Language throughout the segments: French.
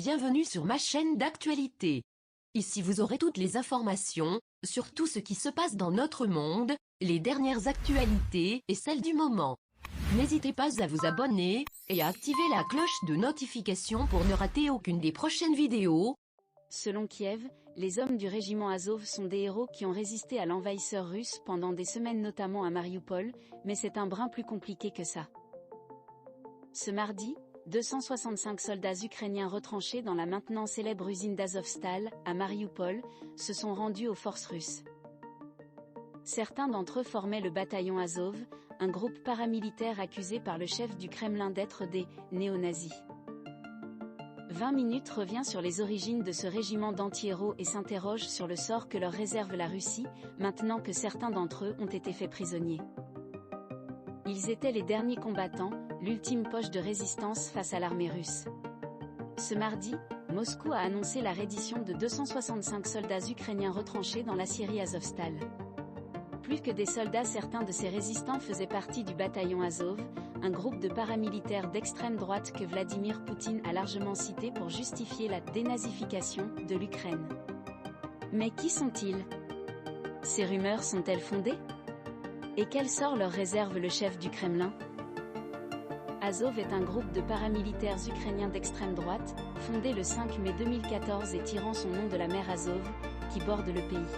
bienvenue sur ma chaîne d'actualité. Ici vous aurez toutes les informations, sur tout ce qui se passe dans notre monde, les dernières actualités et celles du moment. N'hésitez pas à vous abonner, et à activer la cloche de notification pour ne rater aucune des prochaines vidéos. Selon Kiev, les hommes du régiment Azov sont des héros qui ont résisté à l'envahisseur russe pendant des semaines notamment à Mariupol, mais c'est un brin plus compliqué que ça. Ce mardi, 265 soldats ukrainiens retranchés dans la maintenant célèbre usine d'Azovstal, à Mariupol, se sont rendus aux forces russes. Certains d'entre eux formaient le bataillon Azov, un groupe paramilitaire accusé par le chef du Kremlin d'être des néo-nazis. 20 minutes revient sur les origines de ce régiment d'anti-héros et s'interroge sur le sort que leur réserve la Russie, maintenant que certains d'entre eux ont été faits prisonniers. Ils étaient les derniers combattants, l'ultime poche de résistance face à l'armée russe. Ce mardi, Moscou a annoncé la reddition de 265 soldats ukrainiens retranchés dans la Syrie Azovstal. Plus que des soldats, certains de ces résistants faisaient partie du bataillon Azov, un groupe de paramilitaires d'extrême droite que Vladimir Poutine a largement cité pour justifier la dénazification de l'Ukraine. Mais qui sont-ils? Ces rumeurs sont-elles fondées? Et quel sort leur réserve le chef du Kremlin? Azov est un groupe de paramilitaires ukrainiens d'extrême droite, fondé le 5 mai 2014 et tirant son nom de la mer Azov, qui borde le pays.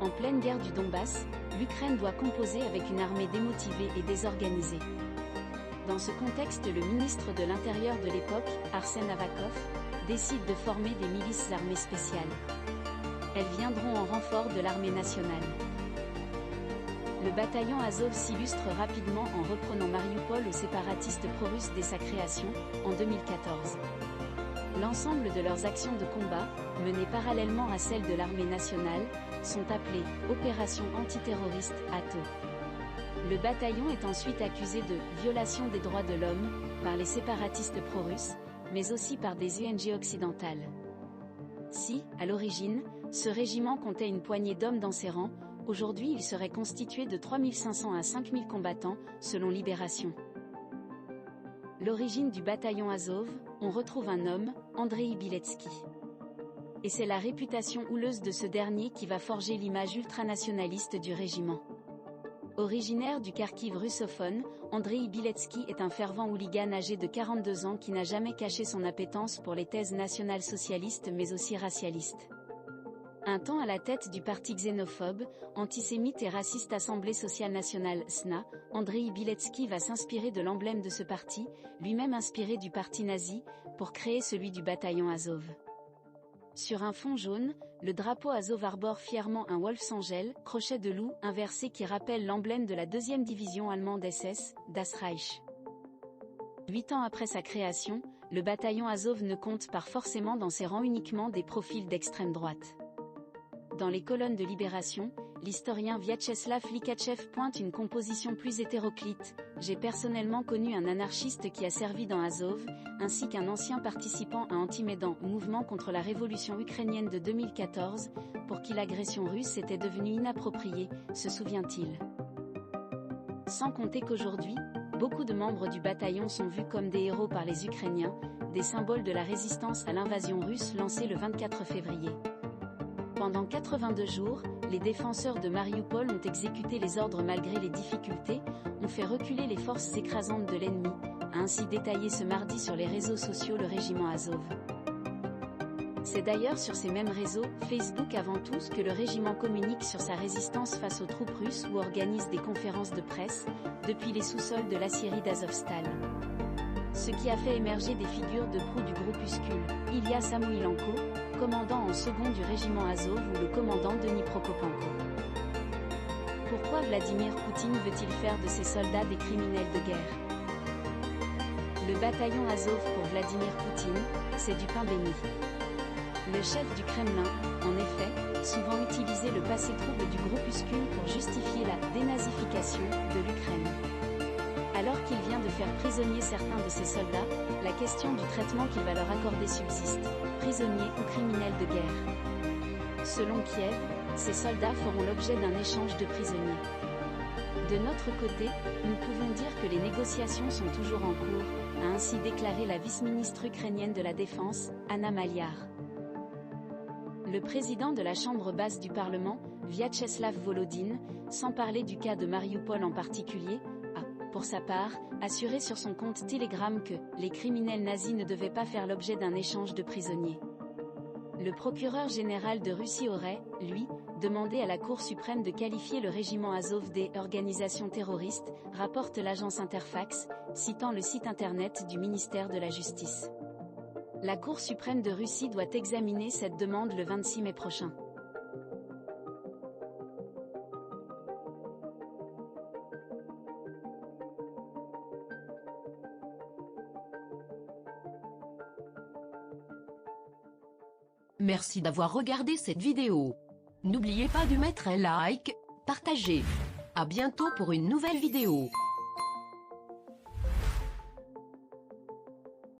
En pleine guerre du Donbass, l'Ukraine doit composer avec une armée démotivée et désorganisée. Dans ce contexte, le ministre de l'Intérieur de l'époque, Arsen Avakov, décide de former des milices armées spéciales. Elles viendront en renfort de l'armée nationale. Le bataillon Azov s'illustre rapidement en reprenant Mariupol aux séparatistes pro-russes dès sa création, en 2014. L'ensemble de leurs actions de combat, menées parallèlement à celles de l'armée nationale, sont appelées « Opérations antiterroristes ATO ». Le bataillon est ensuite accusé de « violation des droits de l'homme » par les séparatistes pro-russes, mais aussi par des ONG occidentales. Si, à l'origine, ce régiment comptait une poignée d'hommes dans ses rangs, aujourd'hui il serait constitué de 3500 à 5000 combattants, selon Libération. L'origine du bataillon Azov, on retrouve un homme, Andrei Biletsky. Et c'est la réputation houleuse de ce dernier qui va forger l'image ultranationaliste du régiment. Originaire du Kharkiv russophone, Andrei Biletsky est un fervent hooligan âgé de 42 ans qui n'a jamais caché son appétence pour les thèses nationales-socialistes mais aussi racialistes. Un temps à la tête du parti xénophobe, antisémite et raciste Assemblée sociale nationale (SNA), Andrei Biletsky va s'inspirer de l'emblème de ce parti, lui-même inspiré du parti nazi, pour créer celui du bataillon Azov. Sur un fond jaune, le drapeau Azov arbore fièrement un Wolfsangel, crochet de loup, inversé qui rappelle l'emblème de la 2e division allemande SS, Das Reich. 8 ans après sa création, le bataillon Azov ne compte pas forcément dans ses rangs uniquement des profils d'extrême droite. Dans les colonnes de Libération, l'historien Vyacheslav Likachev pointe une composition plus hétéroclite. J'ai personnellement connu un anarchiste qui a servi dans Azov, ainsi qu'un ancien participant à Anti-Maidan, mouvement contre la révolution ukrainienne de 2014, pour qui l'agression russe était devenue inappropriée, se souvient-il. Sans compter qu'aujourd'hui, beaucoup de membres du bataillon sont vus comme des héros par les Ukrainiens, des symboles de la résistance à l'invasion russe lancée le 24 février. Pendant 82 jours, les défenseurs de Mariupol ont exécuté les ordres malgré les difficultés, ont fait reculer les forces écrasantes de l'ennemi, a ainsi détaillé ce mardi sur les réseaux sociaux le régiment Azov. C'est d'ailleurs sur ces mêmes réseaux, Facebook avant tout, que le régiment communique sur sa résistance face aux troupes russes ou organise des conférences de presse, depuis les sous-sols de la Syrie d'Azovstal. Ce qui a fait émerger des figures de proue du groupuscule, Ilya Samoïlenko, commandant en second du régiment Azov ou le commandant Denis Prokopenko. Pourquoi Vladimir Poutine veut-il faire de ses soldats des criminels de guerre? Le bataillon Azov pour Vladimir Poutine, c'est du pain béni. Le chef du Kremlin, en effet, souvent utilisait le passé trouble du groupuscule pour justifier la dénazification de l'Ukraine. Alors qu'il vient de faire prisonnier certains de ses soldats, la question du traitement qu'il va leur accorder subsiste, prisonniers ou criminels de guerre. Selon Kiev, ces soldats feront l'objet d'un échange de prisonniers. De notre côté, nous pouvons dire que les négociations sont toujours en cours, a ainsi déclaré la vice-ministre ukrainienne de la Défense, Anna Maliar. Le président de la Chambre basse du Parlement, Vyacheslav Volodine, sans parler du cas de Mariupol en particulier, a, pour sa part, assuré sur son compte Telegram que les criminels nazis ne devaient pas faire l'objet d'un échange de prisonniers. Le procureur général de Russie aurait, lui, demandé à la Cour suprême de qualifier le régiment Azov des « organisations terroristes », rapporte l'agence Interfax, citant le site internet du ministère de la Justice. La Cour suprême de Russie doit examiner cette demande le 26 mai prochain. Merci d'avoir regardé cette vidéo. N'oubliez pas de mettre un like, partager. À bientôt pour une nouvelle vidéo.